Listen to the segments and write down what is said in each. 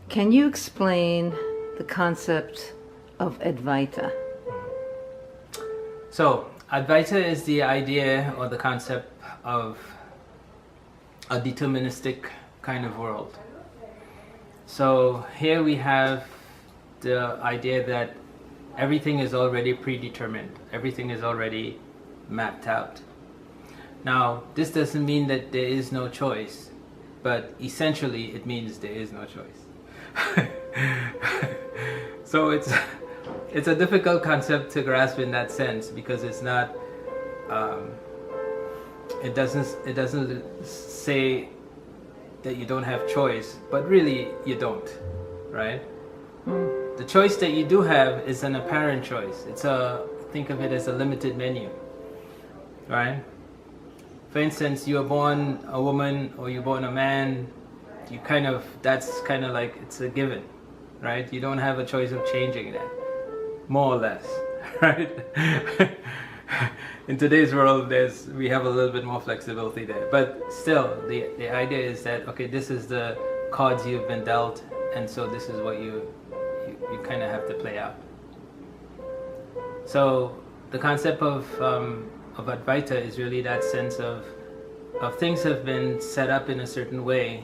Can you explain the concept of Advaita? So, Advaita is the idea or the concept of a deterministic kind of world. So here we have the idea that everything is already predetermined, everything is already mapped out. Now, this doesn't mean that there is no choice, but essentially it means there is no choice. So it's a difficult concept to grasp in that sense, because it's not it doesn't say that you don't have choice, but really you don't, right? The choice that you do have is an apparent choice. Think of it as a limited menu, right? For instance, you are born a woman or you're born a man, that's kind of like it's a given, right? You don't have a choice of changing that, more or less, right? In today's world, we have a little bit more flexibility there, but still, the idea is that, okay, this is the cards you've been dealt, and so this is what you kind of have to play out. So the concept of Advaita is really that sense of things have been set up in a certain way,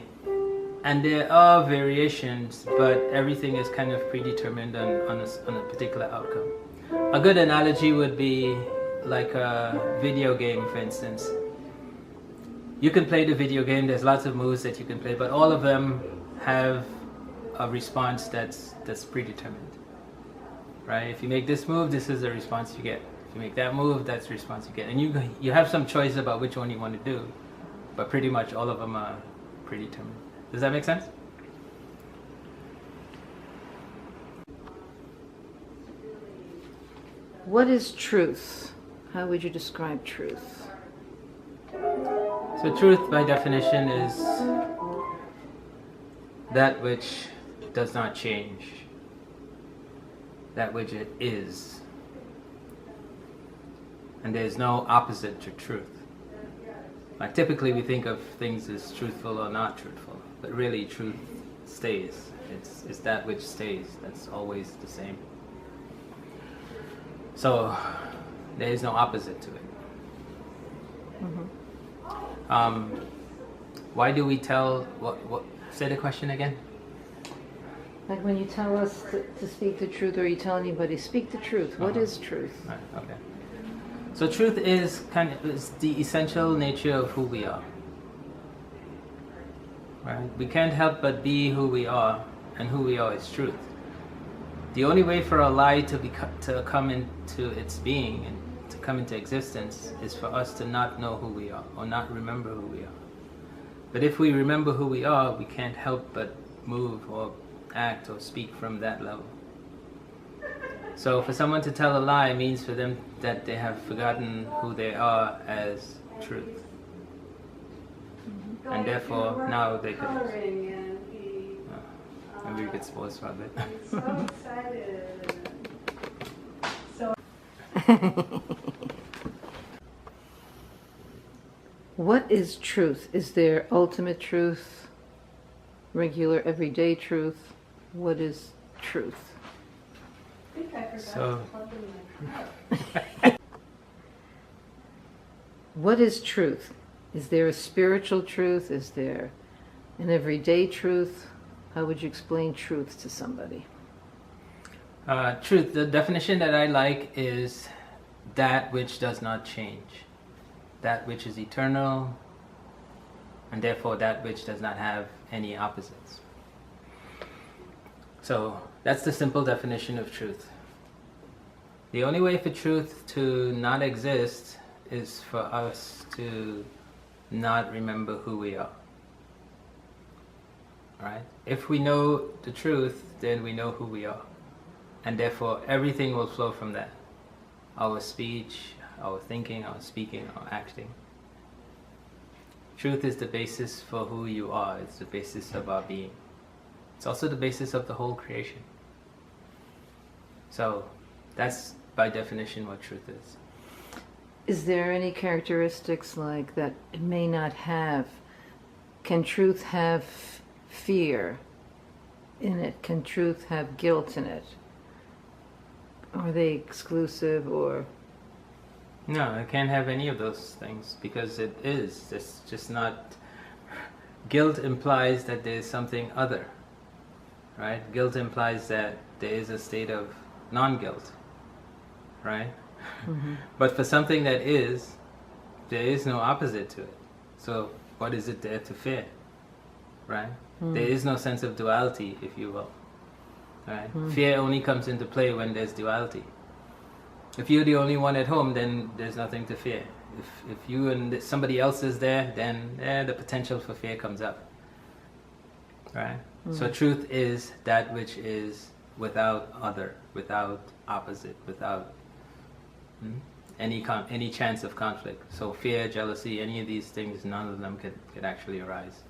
and there are variations, but everything is kind of predetermined on a particular outcome. A good analogy would be like a video game, for instance. You can play the video game, there's lots of moves that you can play, but all of them have a response that's predetermined, right? If you make this move, this is the response you get. If you make that move, that's the response you get. And you have some choice about which one you want to do, but pretty much all of them are predetermined. Does that make sense? What is truth? How would you describe truth? So truth, by definition, is that which does not change, that which it is. And there's no opposite to truth. Like typically we think of things as truthful or not truthful, but really truth stays. It's that which stays. That's always the same. So there is no opposite to it. Mm-hmm. Why do we tell, what say the question again? Like when you tell us to speak the truth, or you tell anybody, speak the truth. What is truth? Right, okay. So truth is is the essential nature of who we are. Right? We can't help but be who we are, and who we are is truth. The only way for a lie to come into its being and to come into existence is for us to not know who we are, or not remember who we are. But if we remember who we are, we can't help but move or act or speak from that level. So for someone to tell a lie means for them that they have forgotten who they are as truth. And therefore now they could... maybe we could pause for a bit. So excited. What is truth? Is there ultimate truth? Regular, everyday truth? What is truth? I think I forgot So, to plug in my car. What is truth? Is there a spiritual truth? Is there an everyday truth? How would you explain truth to somebody? Truth, the definition that I like is that which does not change. That which is eternal, and therefore that which does not have any opposites. So that's the simple definition of truth. The only way for truth to not exist is for us to not remember who we are. Right? If we know the truth, then we know who we are. And therefore everything will flow from that. Our speech, our thinking, our speaking, our acting. Truth is the basis for who you are. It's the basis of our being. It's also the basis of the whole creation. So that's by definition what truth is. Is there any characteristics like that it may not have? Can truth have fear? in it? Can truth have guilt in it? Are they exclusive or? No, it can't have any of those things because it is. It's just not. Guilt implies that there is something other, right? Guilt implies that there is a state of non-guilt, right? Mm-hmm. But for something that is, there is no opposite to it. So what is it there to fear, right? There is no sense of duality, if you will, right? Fear only comes into play when there's duality. If you're the only one at home, then there's nothing to fear. If you and somebody else is there, then the potential for fear comes up, right? So truth is that which is without other, without opposite, without any chance of conflict. So fear, jealousy, any of these things, none of them could actually arise.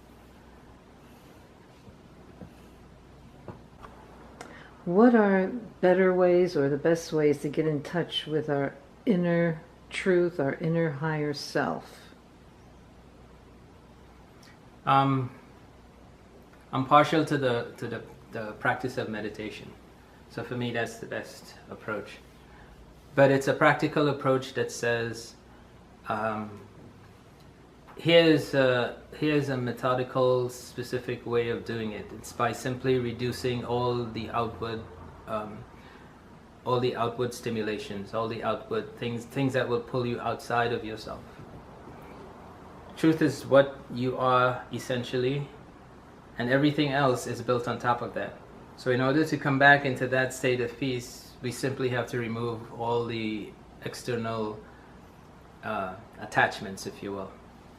What are better ways or the best ways to get in touch with our inner truth, our inner higher self? I'm partial to the practice of meditation. So for me, that's the best approach. But it's a practical approach that says, here's a methodical, specific way of doing it. It's by simply reducing all the outward stimulations, all the outward things that will pull you outside of yourself. Truth is what you are essentially, and everything else is built on top of that. So in order to come back into that state of peace, we simply have to remove all the external attachments, if you will,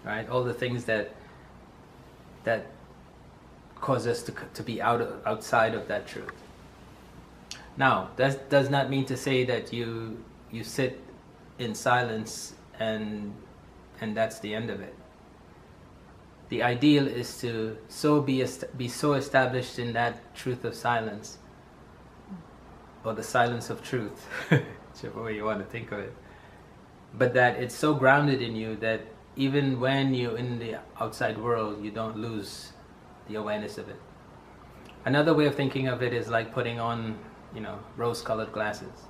right? All the things that cause us to be outside of that truth. Now, that does not mean to say that you sit in silence and that's the end of it. The ideal is to be so established in that truth of silence, or the silence of truth, whichever way you want to think of it, but that it's so grounded in you that even when you're in the outside world, you don't lose the awareness of it. Another way of thinking of it is like putting on, rose-colored glasses.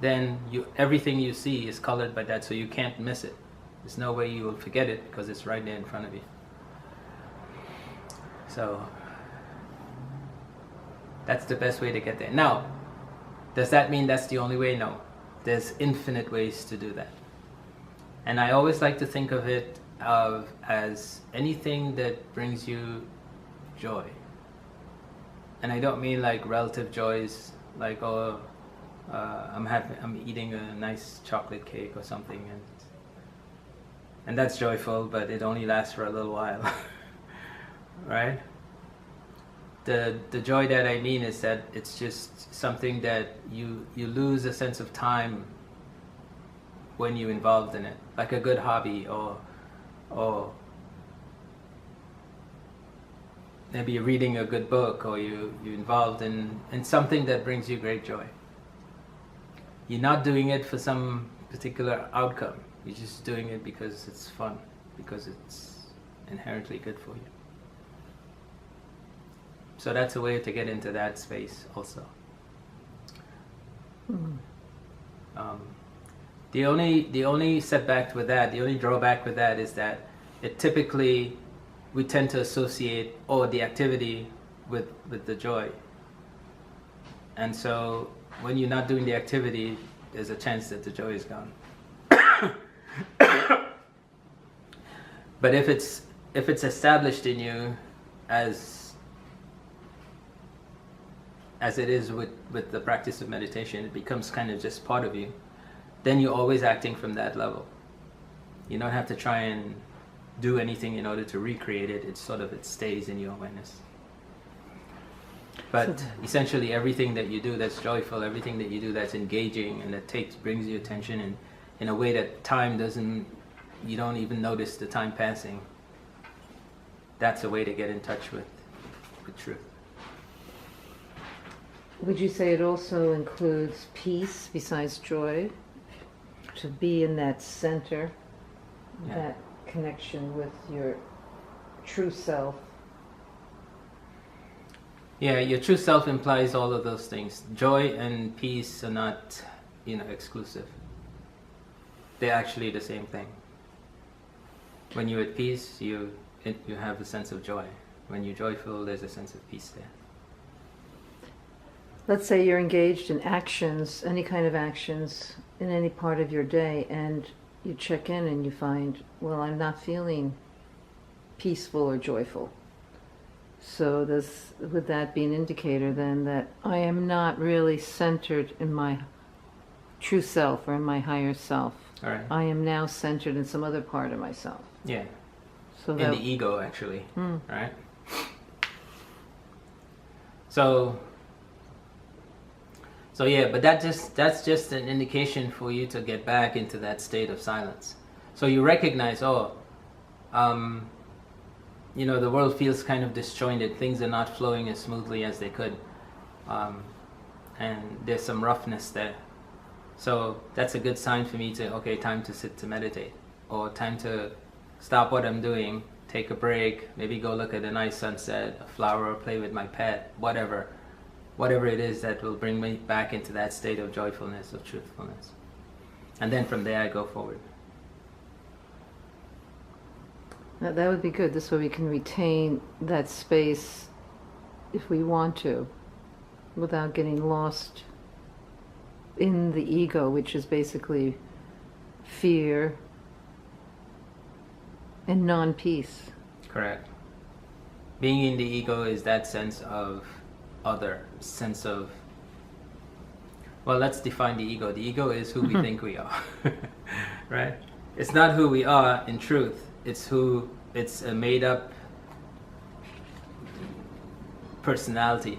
Then everything you see is colored by that, so you can't miss it. There's no way you will forget it because it's right there in front of you. So that's the best way to get there. Now, does that mean that's the only way? No. There's infinite ways to do that. And I always like to think of it as anything that brings you joy. And I don't mean like relative joys, like I'm eating a nice chocolate cake or something, and that's joyful, but it only lasts for a little while, right? The joy that I mean is that it's just something that you lose a sense of time when you're involved in it, like a good hobby, or maybe you're reading a good book, or you're involved in something that brings you great joy. You're not doing it for some particular outcome. You're just doing it because it's fun, because it's inherently good for you. So that's a way to get into that space also. The only setback with that, the only drawback with that is that it typically, we tend to associate the activity with the joy. And so when you're not doing the activity, there's a chance that the joy is gone. But if it's established in you as it is with the practice of meditation, it becomes kind of just part of you, then you're always acting from that level. You don't have to try and do anything in order to recreate it. It stays in your awareness. But essentially everything that you do that's joyful, everything that you do that's engaging and that brings your attention in a way that you don't even notice the time passing, that's a way to get in touch with truth. Would you say it also includes peace besides joy? To be in that center, that connection with your true self? Yeah, your true self implies all of those things. Joy and peace are not, exclusive. They're actually the same thing. When you're at peace, you have a sense of joy. When you're joyful, there's a sense of peace there. Let's say you're engaged in actions, any kind of actions, in any part of your day, and you check in and you find, well, I'm not feeling peaceful or joyful. So would that be an indicator then that I am not really centered in my true self or in my higher self? All right. I am now centered in some other part of myself. Yeah. So In that, the ego, actually. Right? So yeah, but that's just an indication for you to get back into that state of silence. So you recognize, the world feels kind of disjointed. Things are not flowing as smoothly as they could. And there's some roughness there. So that's a good sign for me to, time to sit to meditate. Or time to stop what I'm doing, take a break, maybe go look at a nice sunset, a flower, or play with my pet, whatever it is that will bring me back into that state of joyfulness, of truthfulness. And then from there I go forward. that would be good. This way we can retain that space if we want to, without getting lost in the ego, which is basically fear and non-peace. Correct. Being in the ego is that sense of let's define the ego. The ego is who we think we are. Right? It's not who we are in truth. It's a made up personality,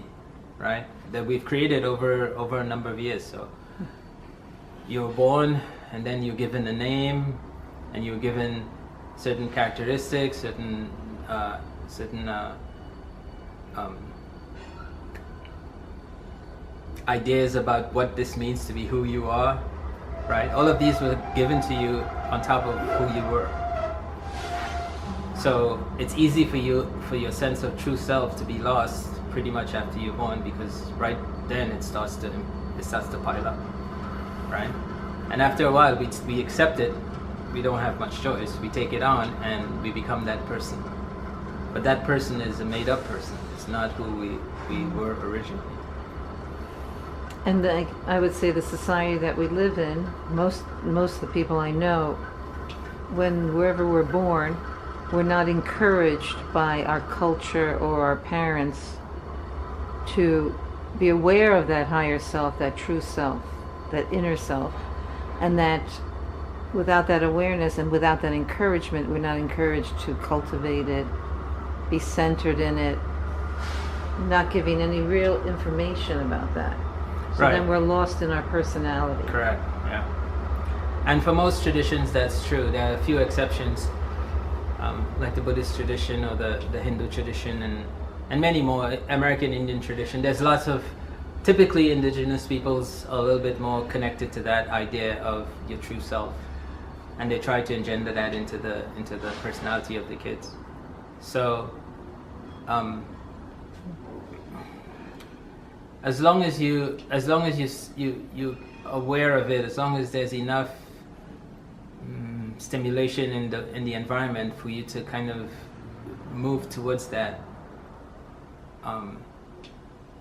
right? That we've created over a number of years. So you're born, and then you're given a name, and you're given certain characteristics, certain ideas about what this means to be who you are, right? All of these were given to you on top of who you were. So it's easy for your sense of true self to be lost pretty much after you're born, because right then it starts to pile up, right? And after a while we accept it. We don't have much choice. We take it on and we become that person. But that person is a made-up person. It's not who we were originally. And I would say the society that we live in, most of the people I know, wherever we're born, we're not encouraged by our culture or our parents to be aware of that higher self, that true self, that inner self, and that without that awareness and without that encouragement, we're not encouraged to cultivate it, be centered in it, not giving any real information about that. So Right. then we're lost in our personality. Correct, yeah. And for most traditions, that's true. There are a few exceptions, like the Buddhist tradition or the Hindu tradition and many more, American Indian tradition. There's lots of, typically indigenous peoples are a little bit more connected to that idea of your true self. And they try to engender that into the personality of the kids. So, as long as you aware of it, as long as there's enough stimulation in the environment for you to kind of move towards that,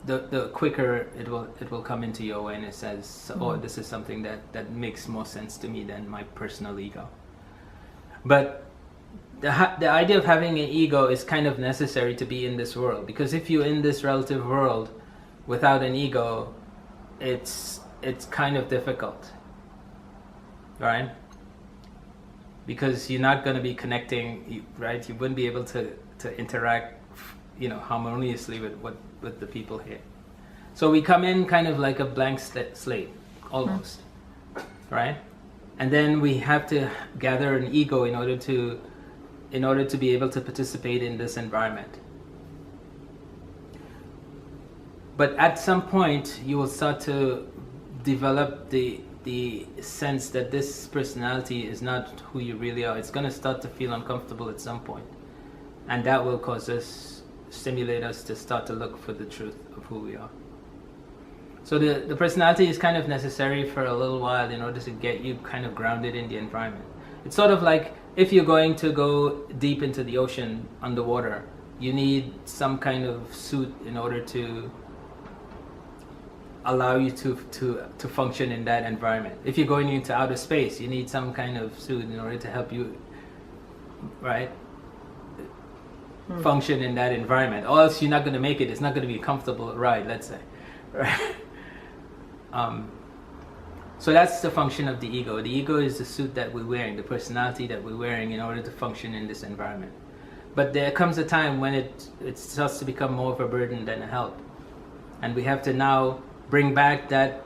the quicker it will come into your awareness as, this is something that makes more sense to me than my personal ego. But the idea of having an ego is kind of necessary to be in this world, because if you're in this relative world without an ego, it's kind of difficult, right? Because you're not going to be connecting, right? You wouldn't be able to interact, harmoniously with the people here. So we come in kind of like a blank slate, almost, right? And then we have to gather an ego in order to be able to participate in this environment. But at some point, you will start to develop the sense that this personality is not who you really are. It's going to start to feel uncomfortable at some point. And that will cause us stimulate us to start to look for the truth of who we are. So the personality is kind of necessary for a little while in order to get you kind of grounded in the environment. It's sort of like if you're going to go deep into the ocean underwater, you need some kind of suit in order to allow you to function in that environment. If you're going into outer space, you need some kind of suit in order to help you, right, function in that environment. Or else you're not going to make it. It's not going to be a comfortable ride, let's say. Right? So that's the function of the ego. The ego is the suit that we're wearing, the personality that we're wearing in order to function in this environment. But there comes a time when it starts to become more of a burden than a help. And we have to now bring back that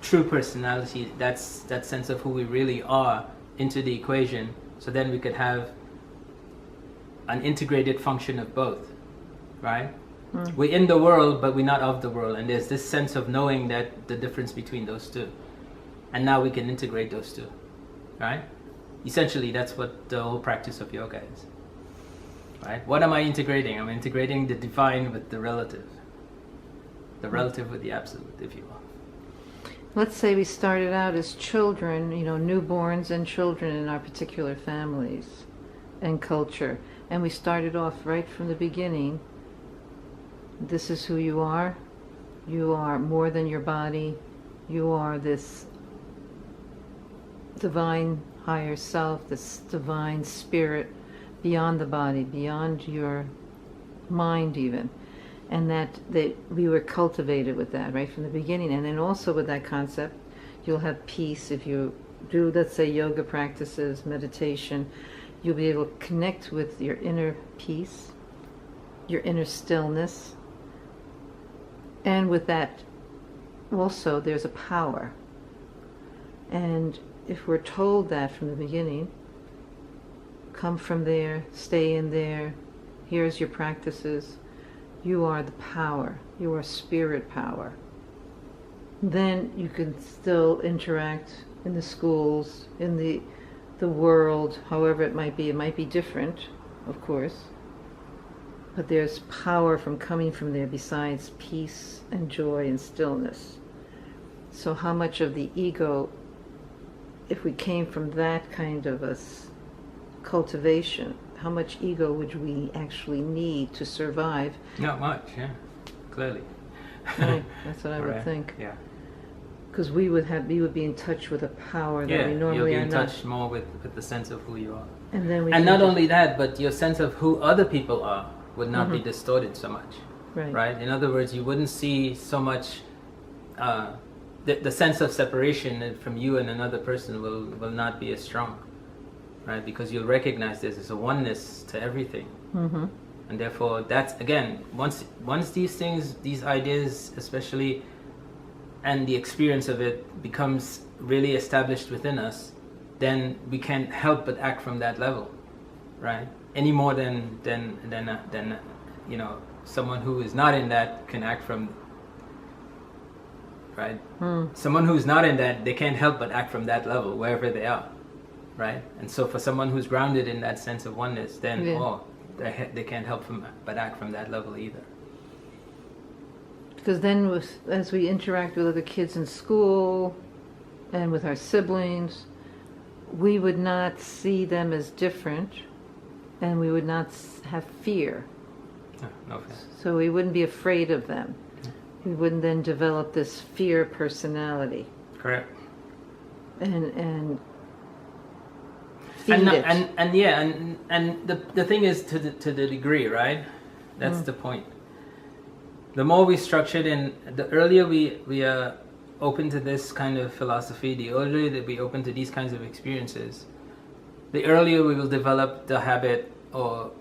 true personality, that sense of who we really are into the equation, so then we could have an integrated function of both, right? We're in the world, but we're not of the world. And there's this sense of knowing that the difference between those two. And now we can integrate those two, right? Essentially, that's what the whole practice of yoga is, right? What am I integrating? I'm integrating the divine with the relative with the absolute, if you will. Let's say we started out as children, newborns and children in our particular families and culture. And we started off right from the beginning. This is who you are. You are more than your body. You are this divine higher self, this divine spirit beyond the body, beyond your mind even. And that we were cultivated with that right from the beginning. And then also with that concept, you'll have peace. If you do, let's say, yoga practices, meditation, you'll be able to connect with your inner peace, your inner stillness. And with that, also, there's a power. And if we're told that from the beginning, come from there, stay in there, here's your practices, you are the power, you are spirit power, then you can still interact in the schools, in the world, however it might be different, of course, but there's power coming from there besides peace and joy and stillness. So how much of the ego, if we came from that kind of a cultivation, how much ego would we actually need to survive? Not much, yeah, clearly. Right, that's what I would think. Yeah. Because we would be in touch with a power that we normally you'll be are in not. touch more with the sense of who you are. And then and not only that, but your sense of who other people are would not be distorted so much. Right. In other words, you wouldn't see so much. The sense of separation from you and another person will not be as strong, right? Because you'll recognize there's a oneness to everything, and therefore that's again once these things, these ideas, especially, and the experience of it becomes really established within us, then we can't help but act from that level, right? Any more than someone who is not in that can act from. Right? Someone who's not in that, they can't help but act from that level wherever they are, right? And so for someone who's grounded in that sense of oneness, then they can't help but act from that level either. Because then as we interact with other kids in school and with our siblings, we would not see them as different, and we would not have fear. No fear. So we wouldn't be afraid of them. We wouldn't then develop this fear personality. Correct. And feed it. And the thing is to the degree, right? That's the point. The more we structured in, the earlier we are open to this kind of philosophy, the earlier that we open to these kinds of experiences, the earlier we will develop the habit or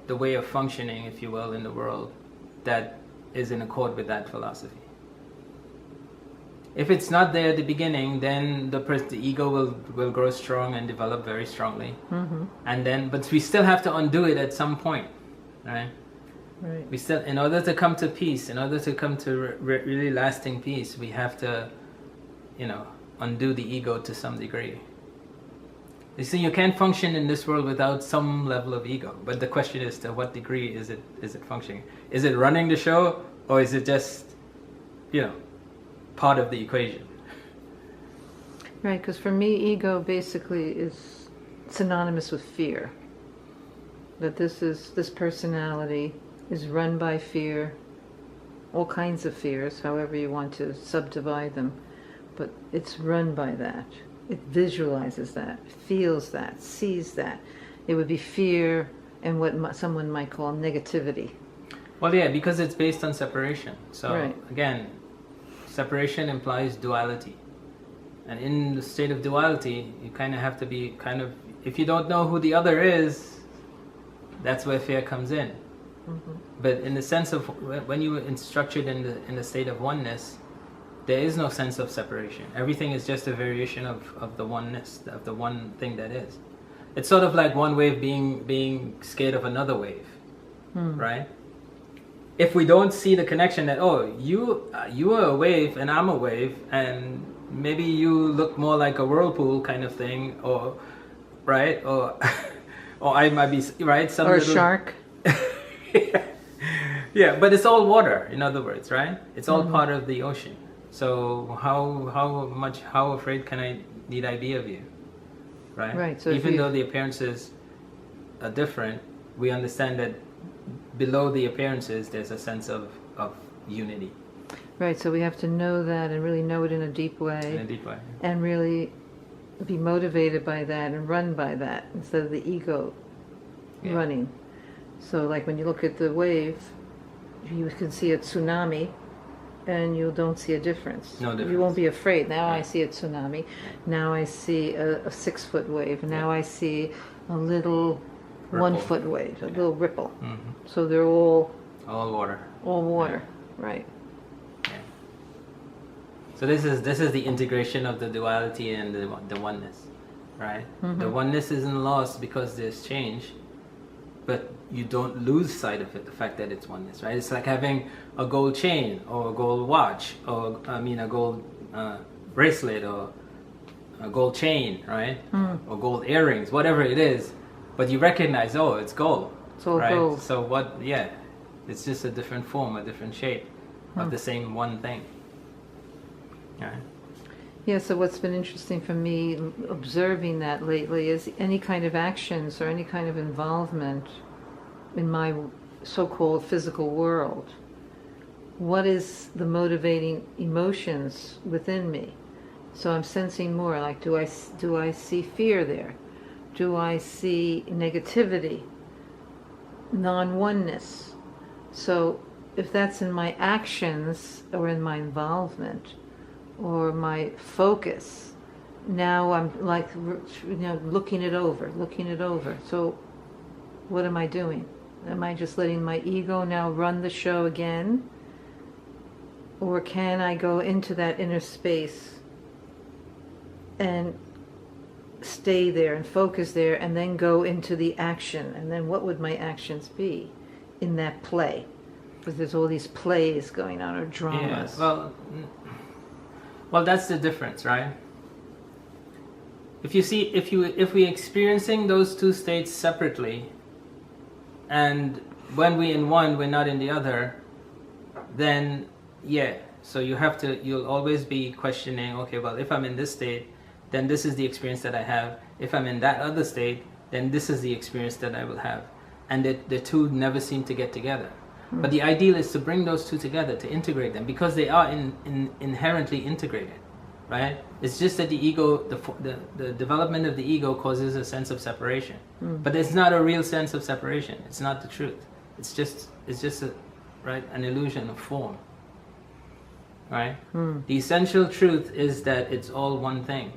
the way of functioning, if you will, in the world that is in accord with that philosophy. If it's not there at the beginning, then the ego will grow strong and develop very strongly. And then, but we still have to undo it at some point, right? Right. We still, in order to come to peace, in order to come to really lasting peace, we have to, undo the ego to some degree. You see, you can't function in this world without some level of ego. But the question is, to what degree is it functioning? Is it running the show, or is it just, part of the equation? Right, because for me, ego basically is synonymous with fear. That this personality is run by fear, all kinds of fears, however you want to subdivide them, but it's run by that. It visualizes that, feels that, sees that. It would be fear and what someone might call negativity. Well, yeah, because it's based on separation. So, right. Again, separation implies duality. And in the state of duality, you kind of have to be if you don't know who the other is, that's where fear comes in. Mm-hmm. But in the sense of when you are structured in the state of oneness, there is no sense of separation. Everything is just a variation of the oneness, of the one thing that is. It's sort of like one wave being scared of another wave, right? If we don't see the connection that, you are a wave and I'm a wave, and maybe you look more like a whirlpool kind of thing, or right, or I might be right, or a shark. Yeah, but it's all water. In other words, right? It's all part of the ocean. So how afraid need I be of you, right? Right. So even though the appearances are different, we understand that below the appearances there's a sense of unity. Right. So we have to know that and really know it in a deep way. In a deep way. And really be motivated by that and run by that instead of the ego running. So like when you look at the wave, you can see a tsunami. And you don't see a difference. No difference. You won't be afraid. Now I see a tsunami. Now I see a 6-foot wave. Now I see a little ripple. 1-foot wave, a little ripple. Mm-hmm. So they're all water. All water, right? Yeah. So this is the integration of the duality and the oneness, right? Mm-hmm. The oneness isn't lost because there's change, but you don't lose sight of it, the fact that it's oneness, right? It's like having a gold chain or a gold watch or a gold bracelet or a gold chain, right? Or gold earrings, whatever it is, but you recognize, it's gold. It's all right? gold. So it's just a different form, a different shape of the same one thing. Right? Yeah, so what's been interesting for me observing that lately is any kind of actions or any kind of involvement in my so-called physical world. What is the motivating emotions within me? So I'm sensing more, like do I see fear there? Do I see negativity? Non-oneness? So if that's in my actions or in my involvement or my focus, now I'm like, looking it over. So what am I doing? Am I just letting my ego now run the show again? Or can I go into that inner space and stay there and focus there and then go into the action? And then what would my actions be in that play? Because there's all these plays going on, or dramas. Yeah, well, that's the difference, right? If we experiencing those two states separately, and when we in one, we're not in the other, then so you'll always be questioning, okay, well, if I'm in this state, then this is the experience that I have. If I'm in that other state, then this is the experience that I will have. And the two never seem to get together. But the ideal is to bring those two together, to integrate them, because they are inherently integrated, right? It's just that the ego, the development of the ego causes a sense of separation. But it's not a real sense of separation. It's not the truth. It's just an illusion of form, right? The essential truth is that it's all one thing.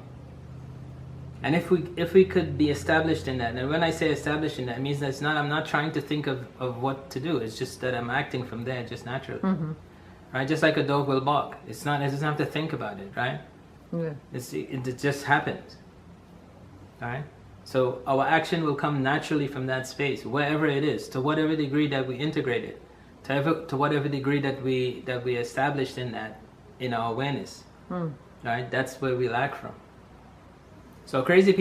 And if we could be established in that, and when I say established in that, it means that I'm not trying to think of what to do. It's just that I'm acting from there just naturally. Right? Just like a dog will bark. It doesn't have to think about it, right? Yeah. It just happens. Right? So our action will come naturally from that space, wherever it is, to whatever degree that we integrate it, to whatever degree that we established in that, in our awareness. Right? That's where we lack from. So a crazy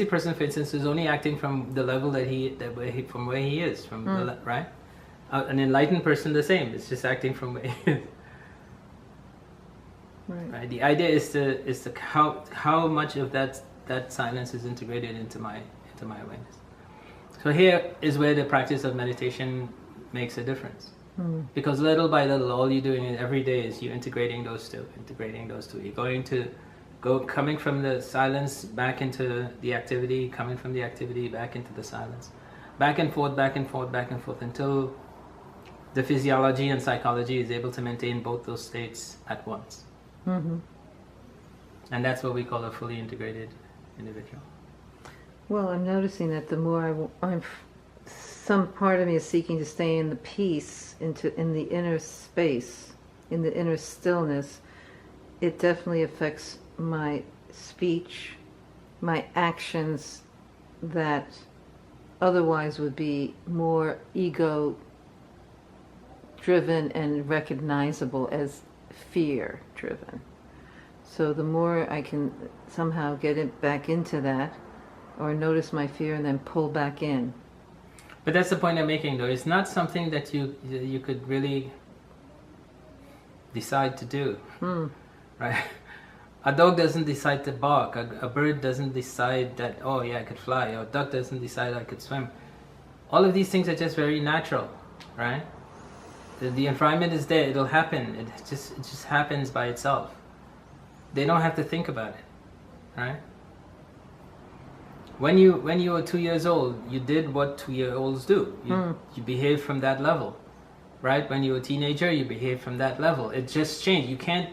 person, for instance, is only acting from the level from where he is, right? An enlightened person, the same. It's just acting from where he is. Right. The idea is to how much of that silence is integrated into my awareness. So here is where the practice of meditation makes a difference. Because little by little, all you're doing every day is you're integrating those two. You're coming from the silence back into the activity, coming from the activity back into the silence. Back and forth, back and forth, back and forth, until the physiology and psychology is able to maintain both those states at once. And that's what we call a fully integrated individual. Well, I'm noticing that the more some part of me is seeking to stay in the peace, in the inner space, in the inner stillness. It definitely affects my speech, my actions that otherwise would be more ego-driven and recognizable as fear-driven. So the more I can somehow get it back into that, or notice my fear and then pull back in. But that's the point I'm making, though. It's not something that you could really decide to do, right? A dog doesn't decide to bark. A bird doesn't decide that, oh yeah, I could fly. Or a duck doesn't decide I could swim. All of these things are just very natural, right? The environment is there. It'll happen. It just happens by itself. They don't have to think about it, right? When you were 2 years old, you did what 2-year-olds do. You behaved from that level, right? When you were a teenager, you behaved from that level. It just changed. You can't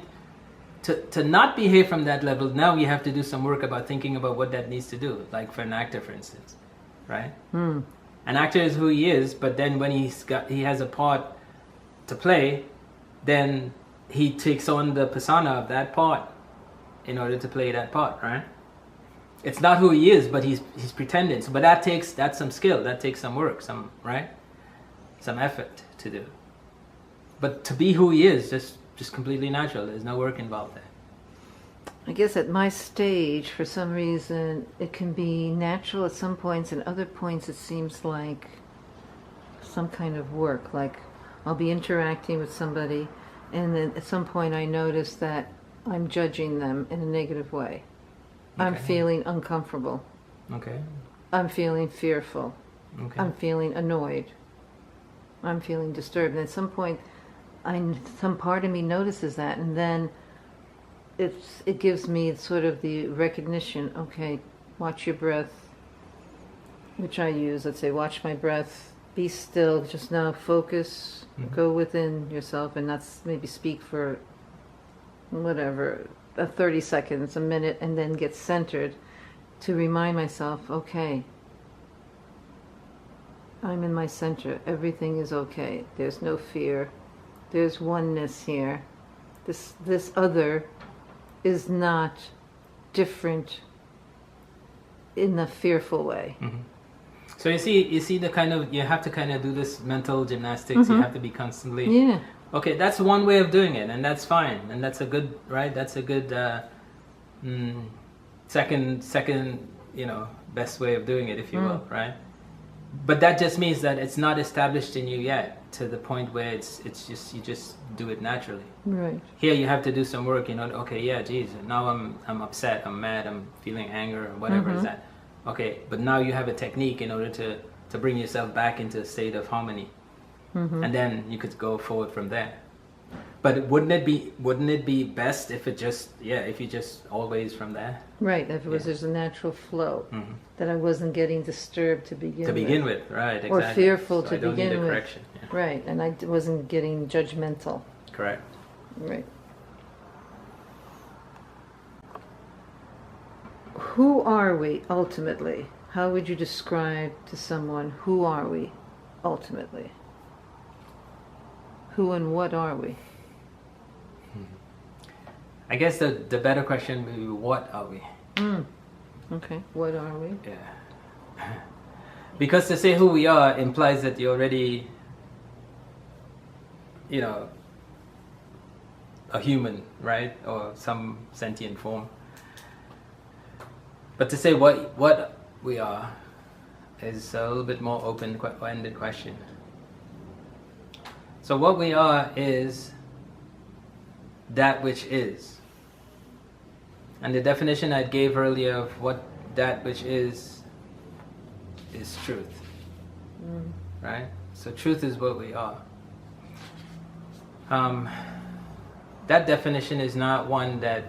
to not behave from that level. Now you have to do some work about thinking about what that needs to do. Like for an actor, for instance, right? An actor is who he is, but then when he has a part to play, then he takes on the persona of that part in order to play that part, right? It's not who he is, but he's pretending. So, but that's some skill. That takes some work, some effort to do. But to be who he is, just completely natural. There's no work involved there. I guess at my stage, for some reason, it can be natural at some points, and other points it seems like some kind of work. Like I'll be interacting with somebody, and then at some point I notice that I'm judging them in a negative way. Okay. I'm feeling uncomfortable. Okay. I'm feeling fearful. Okay. I'm feeling annoyed. I'm feeling disturbed. And at some point, some part of me notices that, and then it gives me sort of the recognition. Okay, watch your breath, which I use. Let's say, watch my breath. Be still. Just now, focus. Go within yourself, and not maybe speak for whatever. 30 seconds, a minute, and then get centered to remind myself, okay, I'm in my center. Everything is okay. There's no fear. There's oneness here. This other is not different in a fearful way. So you see the kind of, you have to kind of do this mental gymnastics. You have to be constantly okay, that's one way of doing it, and that's fine, and that's a good, right? That's a good second, best way of doing it, if you will, right? But that just means that it's not established in you yet to the point where it's just you just do it naturally. Right. Here you have to do some work. Okay, yeah, geez, now I'm upset, I'm mad, I'm feeling anger, or whatever is that. Okay, but now you have a technique in order to bring yourself back into a state of harmony. And then you could go forward from there. But wouldn't it be best if you just always from there? Right, if it was there's a natural flow, that I wasn't getting disturbed to begin with. Right, exactly. Or fearful so to I don't begin need a with. correction. Yeah. Right, and I wasn't getting judgmental. Correct. Right. Who are we ultimately? How would you describe to someone, who are we ultimately? Who and what are we? I guess the better question would be, what are we? Okay, what are we? Yeah. Because to say who we are implies that you're already, a human, right? Or some sentient form. But to say what we are is a little bit more open-ended question. So what we are is that which is. And the definition I gave earlier of what that which is truth. Right? So truth is what we are. That definition is not one that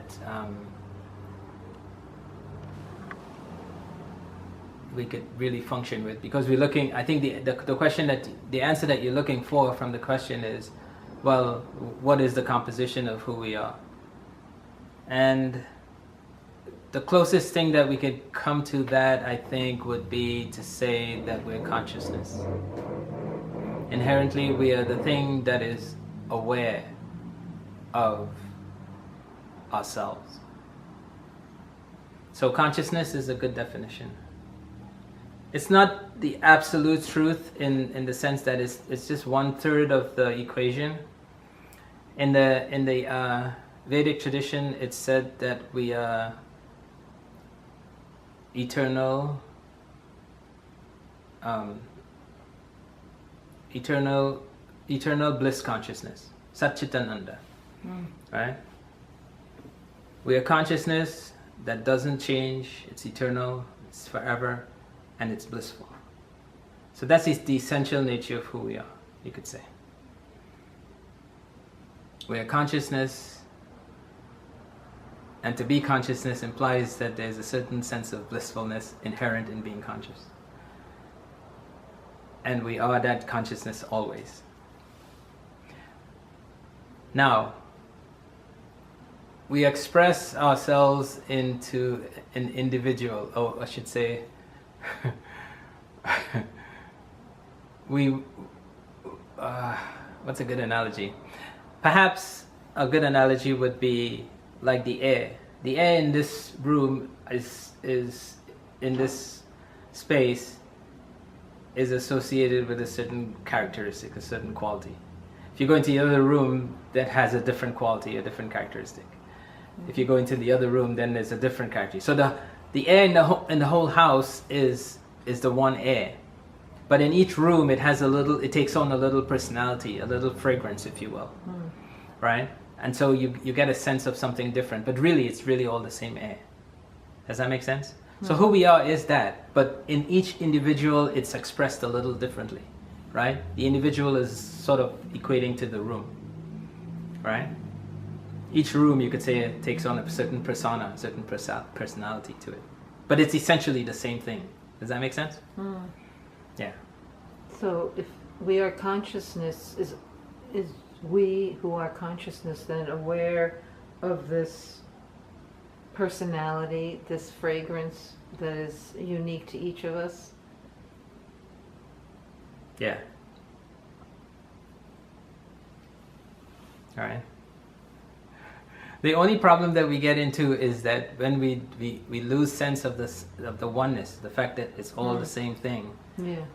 we could really function with, because we're looking, I think the question that, the answer that you're looking for from the question is, well, what is the composition of who we are? And the closest thing that we could come to that, I think, would be to say that we're consciousness. Inherently, we are the thing that is aware of ourselves. So consciousness is a good definition. It's not the absolute truth in the sense that it's just 1/3 of the equation. In the Vedic tradition, it's said that we are eternal bliss consciousness, Satchitananda, right? We are consciousness that doesn't change, it's eternal, it's forever, and it's blissful. So that's the essential nature of who we are, you could say. We are consciousness, and to be consciousness implies that there's a certain sense of blissfulness inherent in being conscious. And we are that consciousness always. Now, we express ourselves into an individual, or I should say, what's a good analogy? Perhaps a good analogy would be like the air. The air in this room is in this space is associated with a certain characteristic, a certain quality. If you go into the other room, that has a different quality, a different characteristic. If you go into the other room, then there's a different character. So the air in the whole house is the one air. But in each room, it takes on a little personality, a little fragrance, if you will. Right? And so you get a sense of something different. But really, it's really all the same air. Does that make sense? So who we are is that. But in each individual, it's expressed a little differently. Right? The individual is sort of equating to the room. Right? Each room, you could say, it takes on a certain persona, a certain personality to it. But it's essentially the same thing. Does that make sense? Yeah. So if we are consciousness, is we who are consciousness then aware of this personality, this fragrance that is unique to each of us? Yeah. All right. The only problem that we get into is that when we lose sense of the oneness, the fact that it's all the same thing,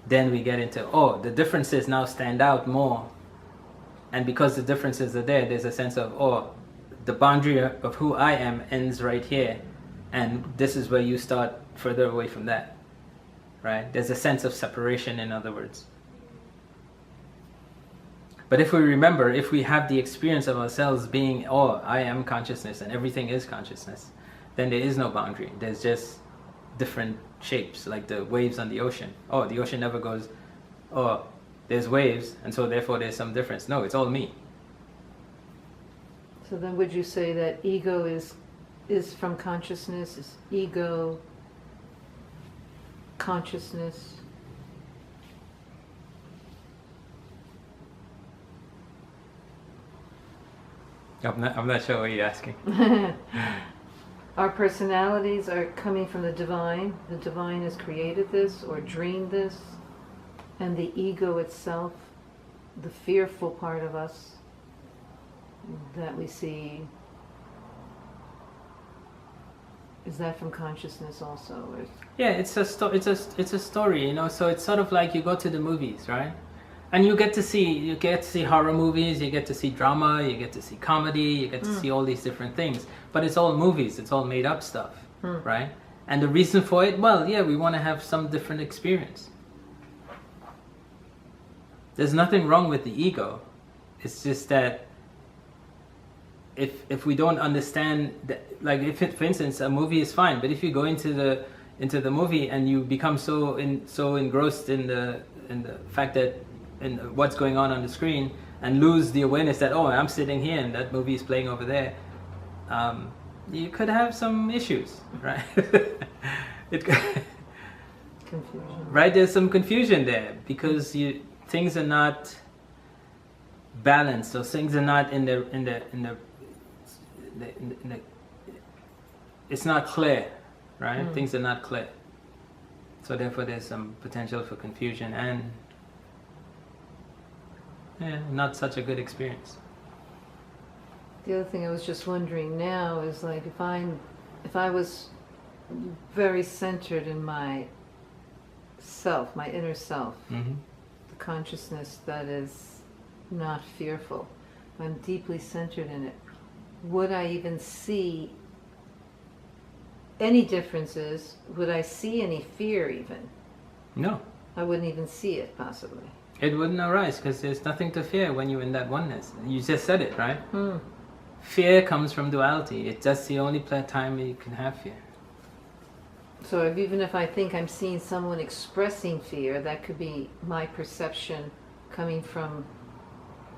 then we get into, the differences now stand out more. And because the differences are there, there's a sense of, the boundary of who I am ends right here, and this is where you start further away from that. Right? There's a sense of separation, in other words. But if we remember, if we have the experience of ourselves being, I am consciousness and everything is consciousness, then there is no boundary. There's just different shapes, like the waves on the ocean. The ocean never goes, there's waves, and so therefore there's some difference. No, it's all me. So then would you say that ego is from consciousness? Is ego consciousness? I'm not sure what you're asking. Our personalities are coming from the divine. The divine has created this or dreamed this. And the ego itself, the fearful part of us that we see, is that from consciousness also? Or? Yeah, it's a story, you know. So it's sort of like you go to the movies, right? And you get to see horror movies, you get to see drama, you get to see comedy, you get to see all these different things. But it's all movies, it's all made up stuff, right? And the reason for it, well, yeah, we want to have some different experience. There's nothing wrong with the ego. It's just that if we don't understand that, like if it, for instance, a movie is fine, but if you go into the movie and you become so engrossed in the fact that in what's going on the screen, and lose the awareness that, oh, I'm sitting here and that movie is playing over there, you could have some issues, right? Confusion. Right, there's some confusion there because things are not balanced, or things are not in the it's not clear, right? Things are not clear, so therefore there's some potential for confusion and not such a good experience. The other thing I was just wondering now is, like, if I was very centered in my self, my inner self, the consciousness that is not fearful, if I'm deeply centered in it, would I even see any differences? Would I see any fear even? No. I wouldn't even see it, possibly. It wouldn't arise because there's nothing to fear when you're in that oneness. You just said it, right? Fear comes from duality. That's the only time you can have fear. So even if I think I'm seeing someone expressing fear, that could be my perception coming from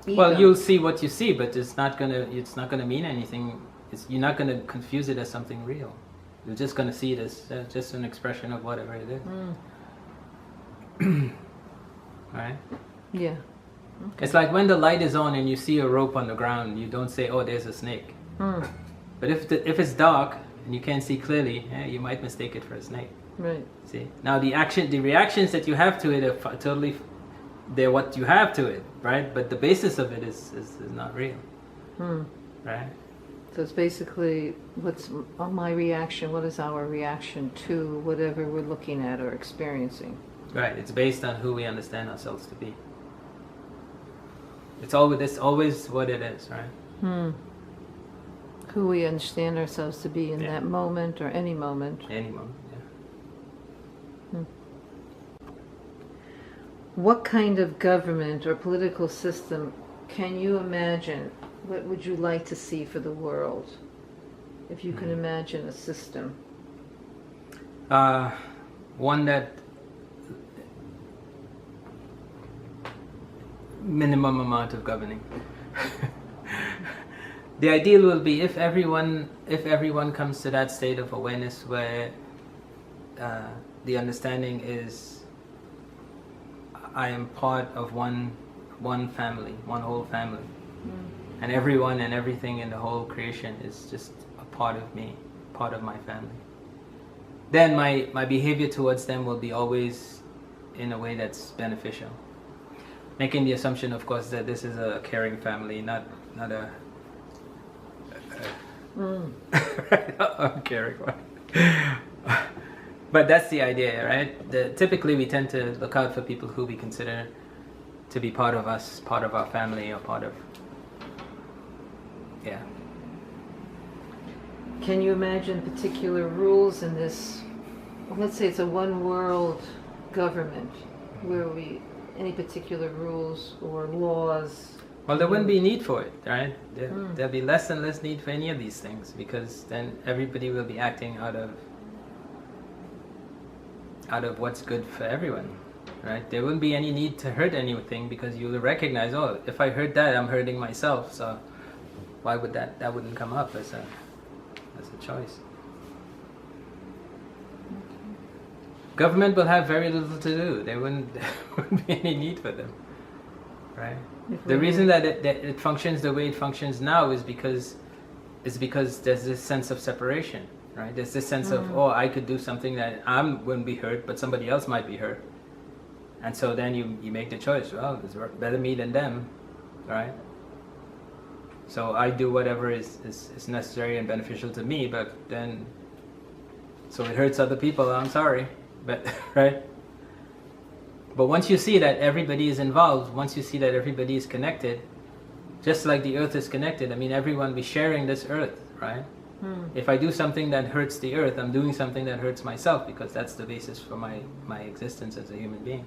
ego. Well, you'll see what you see, but it's not gonna mean anything. You're not gonna confuse it as something real. You're just gonna see it as just an expression of whatever it is. Right? Yeah. Okay. It's like when the light is on and you see a rope on the ground, you don't say, "Oh, there's a snake." But if it's dark and you can't see clearly, you might mistake it for a snake. Right. See? Now the reactions that you have to it are totally, they're what you have to it, right? But the basis of it is not real. Right? So it's basically, what's my reaction? What is our reaction to whatever we're looking at or experiencing? Right. It's based on who we understand ourselves to be. It's always what it is, right? Who we understand ourselves to be in that moment or any moment. Any moment, yeah. What kind of government or political system can you imagine? What would you like to see for the world? If you can imagine a system. One that minimum amount of governing. The ideal will be if everyone comes to that state of awareness where the understanding is I am part of one family, one whole family, and everyone and everything in the whole creation is just a part of me, part of my family. Then my behavior towards them will be always in a way that's beneficial. Making the assumption, of course, that this is a caring family, not a caring one. But that's the idea, right? Typically, we tend to look out for people who we consider to be part of us, part of our family, or part of... Yeah. Can you imagine particular rules in this? Let's say it's a one world government where any particular rules or laws? Well, there wouldn't be need for it, right? There'll be less and less need for any of these things, because then everybody will be acting out of what's good for everyone, right? There wouldn't be any need to hurt anything, because you'll recognize, oh, if I hurt that, I'm hurting myself, so why would that wouldn't come up as a choice. Government will have very little to do. There wouldn't be any need for them, right? The reason that it functions the way it functions now is because there's this sense of separation, right? There's this sense of, oh, I could do something that I wouldn't be hurt, but somebody else might be hurt, and so then you make the choice. Well, it's better me than them, right? So I do whatever is necessary and beneficial to me, but then, so it hurts other people, I'm sorry, but, right? But once you see that everybody is involved, once you see that everybody is connected, just like the earth is connected, I mean, everyone be sharing this earth, right? If I do something that hurts the earth, I'm doing something that hurts myself, because that's the basis for my existence as a human being.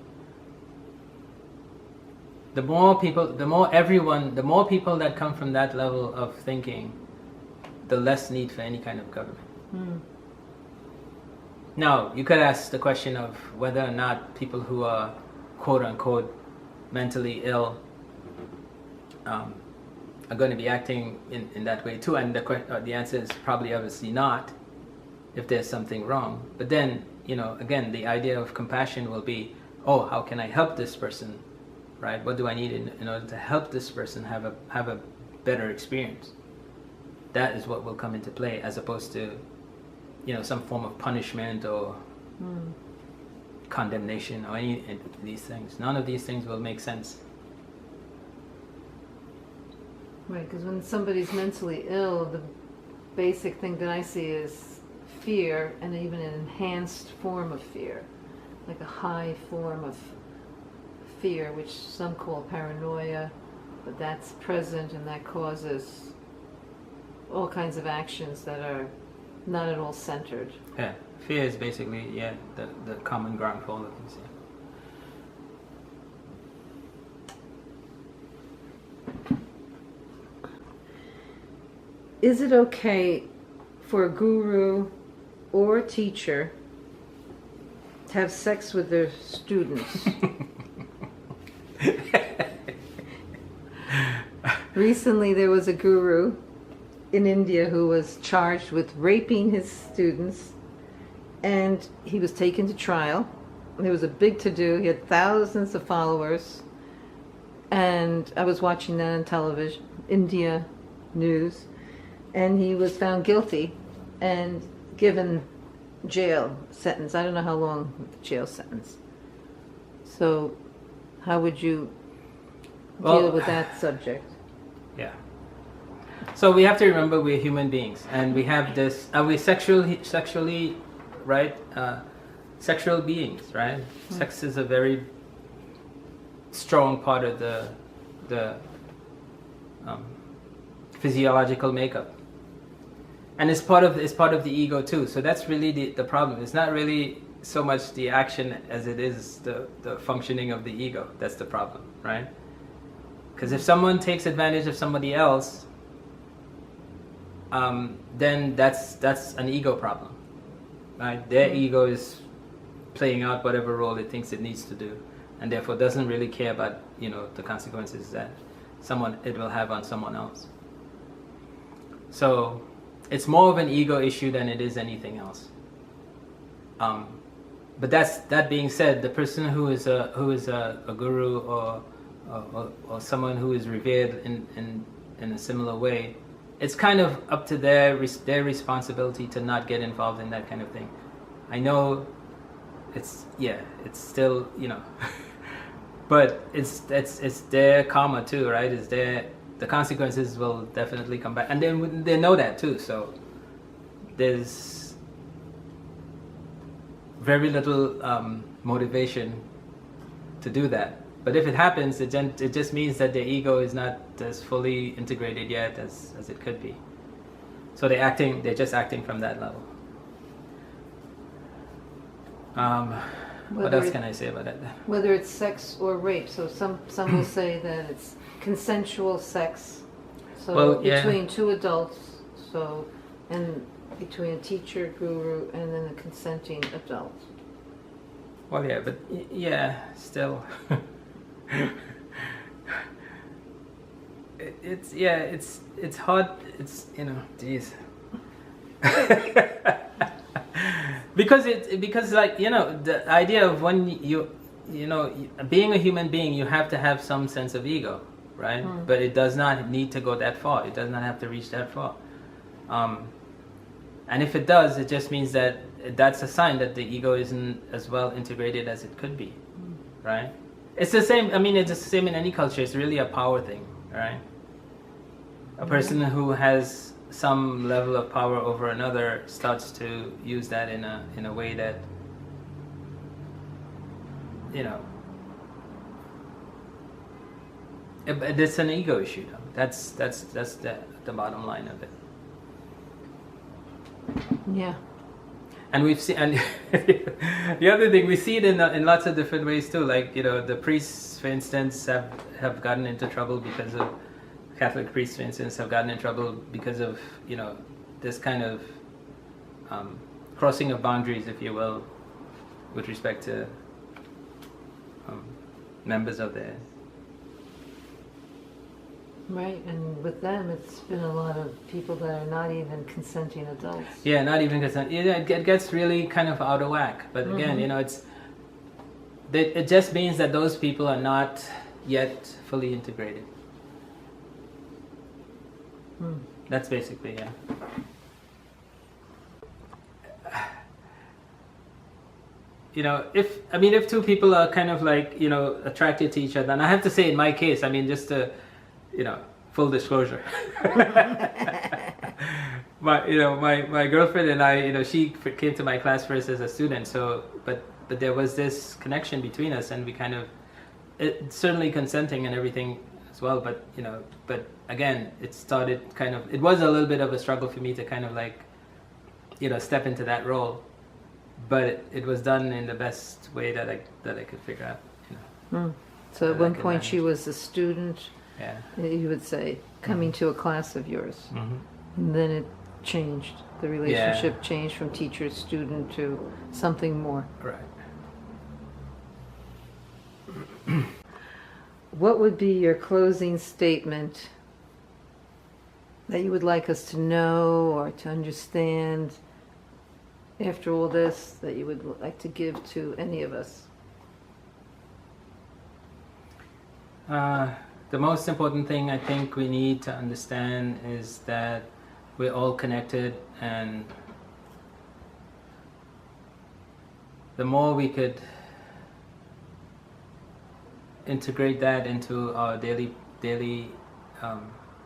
The more people that come from that level of thinking, the less need for any kind of government. Now, you could ask the question of whether or not people who are quote-unquote mentally ill are going to be acting in that way too, and the answer is probably obviously not, if there's something wrong. But then, again, the idea of compassion will be, oh, how can I help this person, right? What do I need in order to help this person have a better experience? That is what will come into play, as opposed to some form of punishment or condemnation or any of these things. None of these things will make sense. Right, because when somebody's mentally ill, the basic thing that I see is fear, and even an enhanced form of fear, like a high form of fear, which some call paranoia, but that's present, and that causes all kinds of actions that are not at all centered. Yeah, fear is basically, the common ground for all of these. Is it okay for a guru or a teacher to have sex with their students? Recently there was a guru in India who was charged with raping his students, and he was taken to trial. There was a big to-do. He had thousands of followers, and I was watching that on television, India news, and he was found guilty and given jail sentence. I don't know how long the jail sentence. So how would you deal with that subject? Yeah. So we have to remember we're human beings, and we have this. Are we sexually, right? Sexual beings, right? Sex is a very strong part of the physiological makeup, and it's part of the ego too. So that's really the problem. It's not really so much the action as it is the functioning of the ego. That's the problem, right? Because if someone takes advantage of somebody else, then that's an ego problem, right? Their ego is playing out whatever role it thinks it needs to do, and therefore doesn't really care about the consequences that it will have on someone else. So it's more of an ego issue than it is anything else. But that being said, the person who is a guru or someone who is revered in a similar way, it's kind of up to their responsibility to not get involved in that kind of thing. I know it's still but it's their karma too, right? The consequences will definitely come back, and they know that too. So there's very little motivation to do that. But if it happens, it just means that their ego is not as fully integrated yet as it could be. So they're just acting from that level. What else can I say about that? Whether it's sex or rape. So some will say that it's consensual sex. So between two adults. So and between a teacher, guru, and then a consenting adult. Well, yeah, but still. It's hard. It's geez. because the idea of when being a human being, you have to have some sense of ego, right? But it does not need to go that far. It does not have to reach that far. And if it does, it just means that's a sign that the ego isn't as well integrated as it could be, right? It's the same. I mean, it's the same in any culture. It's really a power thing, right? A person who has some level of power over another starts to use that in a way that it's an ego issue, though. That's the bottom line of it. Yeah. And we've seen, and the other thing, we see it in lots of different ways too. Like, the priests, for instance, have gotten into trouble because of, Catholic priests, for instance, have gotten in trouble because of, this kind of crossing of boundaries, if you will, with respect to members of their... Right, and with them, it's been a lot of people that are not even consenting adults. Yeah, not even consent. Yeah, it gets really kind of out of whack. But again, it just means that those people are not yet fully integrated. That's basically, yeah. If two people are kind of like, attracted to each other, and I have to say in my case, just to, full disclosure. My girlfriend and I, she came to my class first as a student, but there was this connection between us, and we kind of, certainly consenting and everything as well, but again, it started kind of, it was a little bit of a struggle for me to kind of like, step into that role, but it was done in the best way that I could figure out. So at one point she was a student, yeah, you would say, coming to a class of yours. And then it changed. The relationship changed from teacher student to something more. Right. What would be your closing statement that you would like us to know or to understand after all this, that you would like to give to any of us? The most important thing I think we need to understand is that we're all connected, and the more we could integrate that into our daily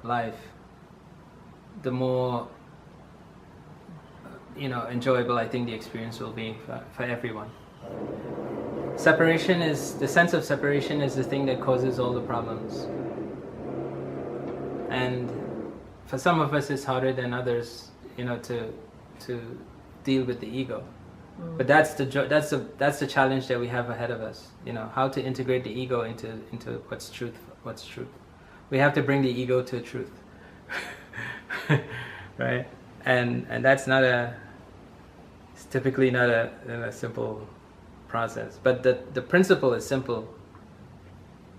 life, the more enjoyable I think the experience will be for everyone. The sense of separation is the thing that causes all the problems. And for some of us it's harder than others, to deal with the ego. But that's the challenge that we have ahead of us. How to integrate the ego into what's truth. We have to bring the ego to truth. Right? And that's it's typically not a simple process. But the principle is simple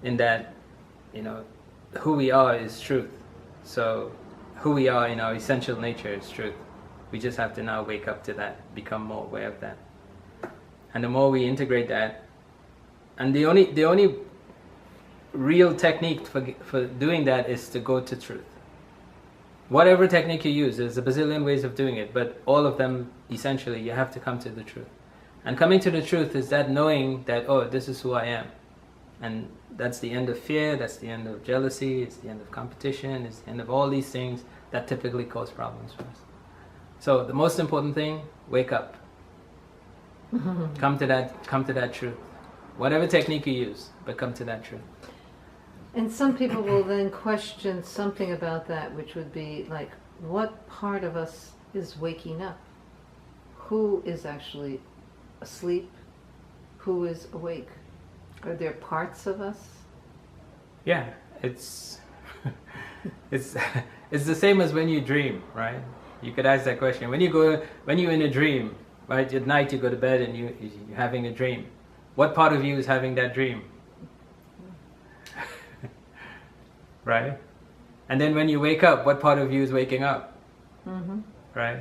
in that, who we are is truth. So who we are in our essential nature is truth. We just have to now wake up to that, become more aware of that. And the more we integrate that, and the only real technique for doing that is to go to truth. Whatever technique you use, there's a bazillion ways of doing it, but all of them, essentially, you have to come to the truth. And coming to the truth is that knowing that, this is who I am. And that's the end of fear, that's the end of jealousy, it's the end of competition, it's the end of all these things that typically cause problems for us. So the most important thing, wake up. Come to that truth. Whatever technique you use, but come to that truth. And some people will then question something about that, which would be like, what part of us is waking up? Who is actually asleep? Who is awake? Are there parts of us? Yeah, it's the same as when you dream, right? You could ask that question. When you're in a dream, right? At night you go to bed and you're having a dream. What part of you is having that dream? Right? And then when you wake up, what part of you is waking up? Right?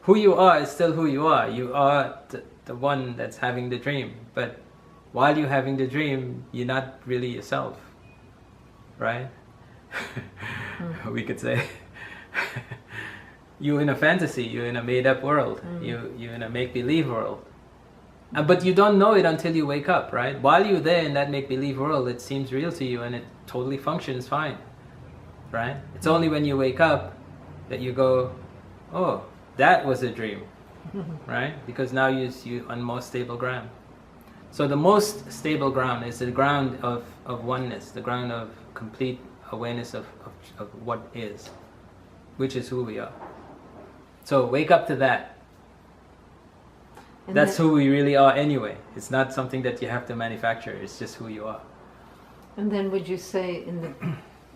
Who you are is still who you are. You are the one that's having the dream. But while you're having the dream, you're not really yourself. Right? We could say you're in a fantasy, you're in a made-up world, you're in a make-believe world. But you don't know it until you wake up, right? While you're there in that make-believe world, it seems real to you and it totally functions fine, right? It's only when you wake up that you go, oh, that was a dream, right? Because now you're on more stable ground. So the most stable ground is the ground of oneness, the ground of complete awareness of what is, which is who we are. So wake up to that. And That's then, who we really are anyway. It's not something that you have to manufacture. It's just who you are. and then would you say,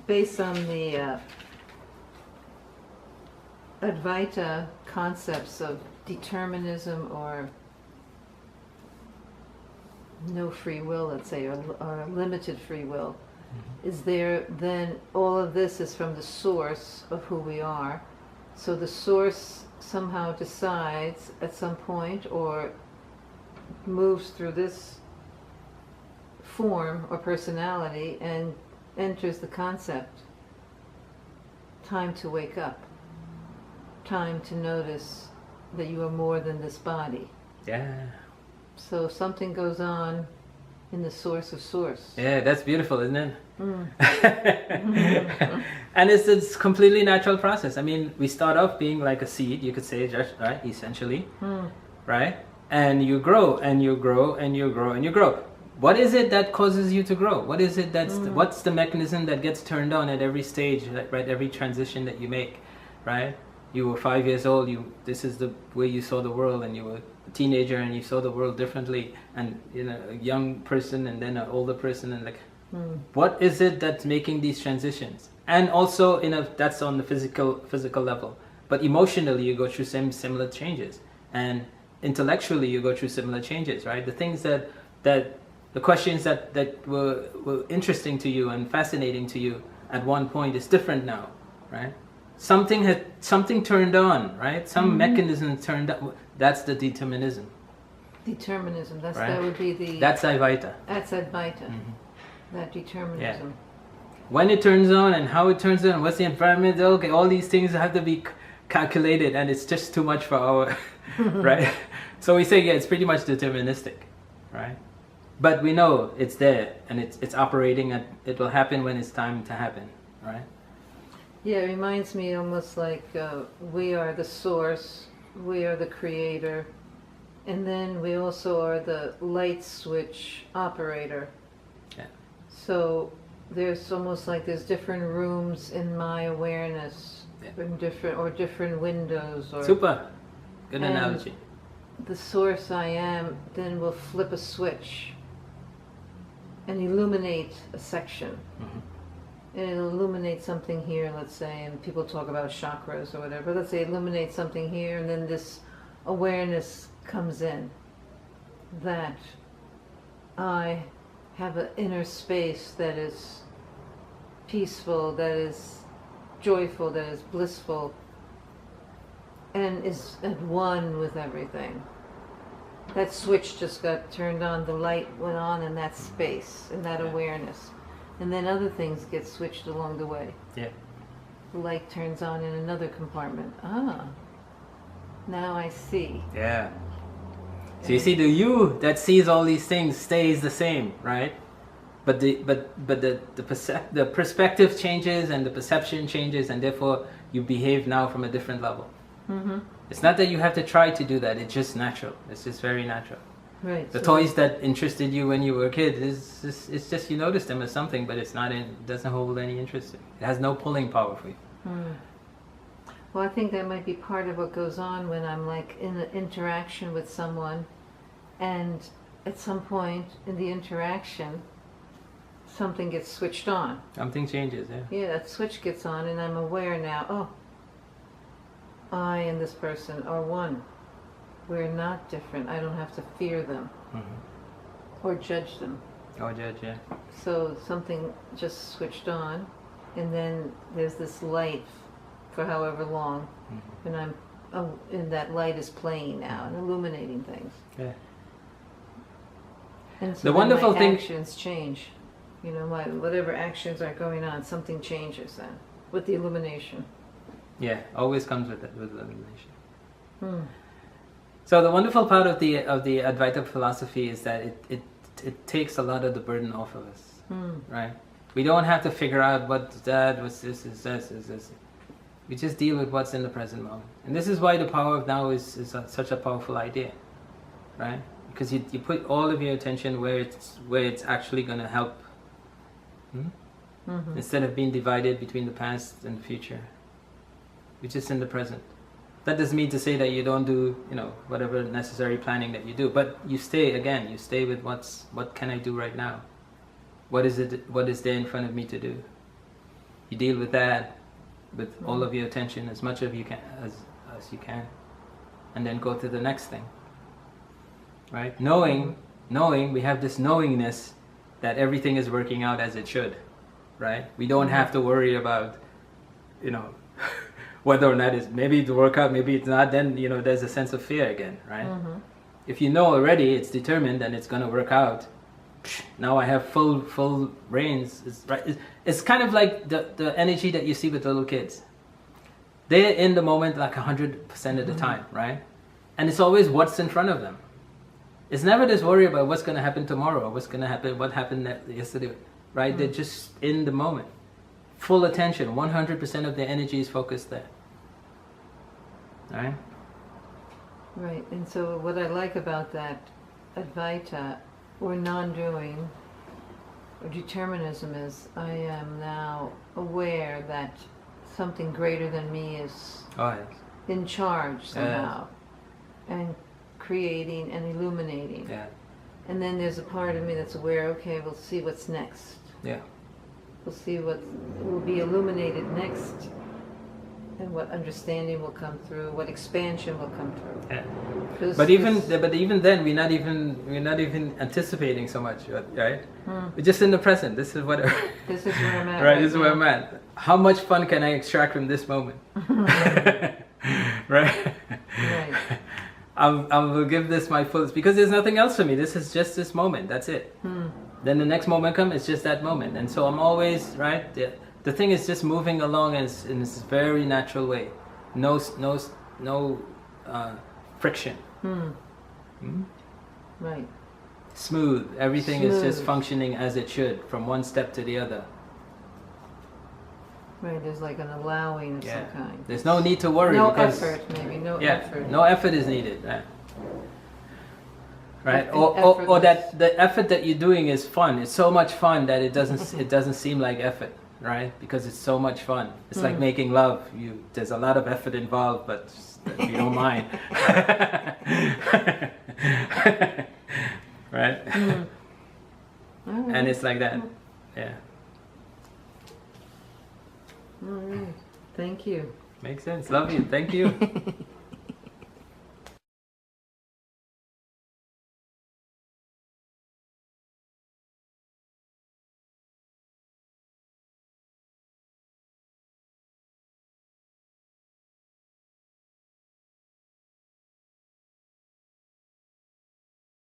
based on the Advaita concepts of determinism or no free will, let's say, or limited free will, is there then all of this is from the source of who we are? So the source somehow decides at some point or moves through this form or personality and enters the concept. Time to wake up. Time to notice that you are more than this body. Yeah. So something goes on in the source of source. Yeah, that's beautiful, isn't it? Mm. And it's completely natural process. I mean, we start off being like a seed, you could say, just right, essentially, right? And you grow and you grow and you grow and you grow. What is it that causes you to grow? What is it that's what's the mechanism that gets turned on at every stage, right? Every transition that you make, right? You were 5 years old. This is the way you saw the world, and you were a teenager and you saw the world differently, and a young person and then an older person, and what is it that's making these transitions? And also that's on the physical level, but emotionally you go through similar changes, and intellectually you go through similar changes, right? The things that the questions that were interesting to you and fascinating to you at one point is different now, right? Something turned on, right? Some mechanism turned on. That's the determinism. Determinism. Right? That would be the. That's Advaita. That's Advaita. That determinism. Yeah. When it turns on and how it turns on, what's the environment? Okay, all these things have to be calculated, and it's just too much for our right. So we say, yeah, it's pretty much deterministic, right? But we know it's there and it's operating, and it will happen when it's time to happen, right? Yeah, it reminds me almost like we are the source, we are the creator, and then we also are the light switch operator. Yeah. So there's almost like there's different rooms in my awareness, in different windows. Or, Super. Good analogy. The source I am then will flip a switch and illuminate a section. And it'll illuminate something here, let's say, and people talk about chakras or whatever. Let's say illuminate something here, and then this awareness comes in that I have an inner space that is peaceful, that is joyful, that is blissful, and is at one with everything. That switch just got turned on, the light went on in that space, in that awareness. And then other things get switched along the way. Yeah. The light turns on in another compartment. Now I see. Yeah. So you see, the you that sees all these things stays the same, right? But the perspective changes and the perception changes, and therefore you behave now from a different level. It's not that you have to try to do that. It's just natural. It's just very natural. Right. The toys that interested you when you were a kid it's just you notice them as something, but it doesn't hold any interest. It has no pulling power for you. Well, I think that might be part of what goes on when I'm like in an interaction with someone, and at some point in the interaction, something gets switched on. Something changes, yeah. Yeah, that switch gets on, and I'm aware now, oh, I and this person are one. We're not different. I don't have to fear them or judge them. Or judge, yeah. So something just switched on, and then there's this light for however long, and and that light is playing now and illuminating things. Yeah. And so The wonderful my thing- actions change. You know, whatever actions are going on, something changes then with the illumination. Yeah, always comes with illumination. So the wonderful part of the Advaita philosophy is that it takes a lot of the burden off of us, right? We don't have to figure out what's that, what's this, is this. We just deal with what's in the present moment, and this is why the power of now is such a powerful idea, right? Because you put all of your attention where it's actually going to help, instead of being divided between the past and the future. We're just in the present. That doesn't mean to say that you don't do, whatever necessary planning that you do, but you stay with what can I do right now? What is there in front of me to do? You deal with that with all of your attention, as much of you can as you can, and then go to the next thing. Right? Knowing, we have this knowingness that everything is working out as it should. Right? We don't have to worry about, whether or not maybe it'll work out, maybe it's not. Then there's a sense of fear again, right? If you know already it's determined and it's going to work out, now I have full reins. It's kind of like the energy that you see with little kids. They're in the moment like 100% of the time, right? And it's always what's in front of them. It's never this worry about what's going to happen tomorrow or what happened yesterday, right? They're just in the moment. Full attention, 100% of their energy is focused there. Right? Right, and so what I like about that Advaita, or non-doing, or determinism, is I am now aware that something greater than me is in charge somehow, and creating and illuminating. Yeah. And then there's a part of me that's aware, okay, we'll see what's next. Yeah. We'll see what will be illuminated next, and what understanding will come through, what expansion will come through. Yeah. But even then, we're not even anticipating so much, right? We're just in the present. This is where I'm at. Right. This is where I'm at. How much fun can I extract from this moment? Right. Right. I will give this my fullest, because there's nothing else for me. This is just this moment. That's it. Then the next moment comes, it's just that moment. And so I'm always, right, the thing is just moving along in this very natural way. No friction. Right. Smooth. Everything is just functioning as it should, from one step to the other. Right, there's like an allowing of some kind. There's no need to worry. No because, effort, maybe. No effort. No effort is needed. Right? Or that the effort that you're doing is fun. It's so much fun that it doesn't seem like effort, right? Because it's so much fun. It's like making love. There's a lot of effort involved, but you don't mind. Right? And it's like that. Yeah. All right. Thank you. Makes sense. Love you. Thank you.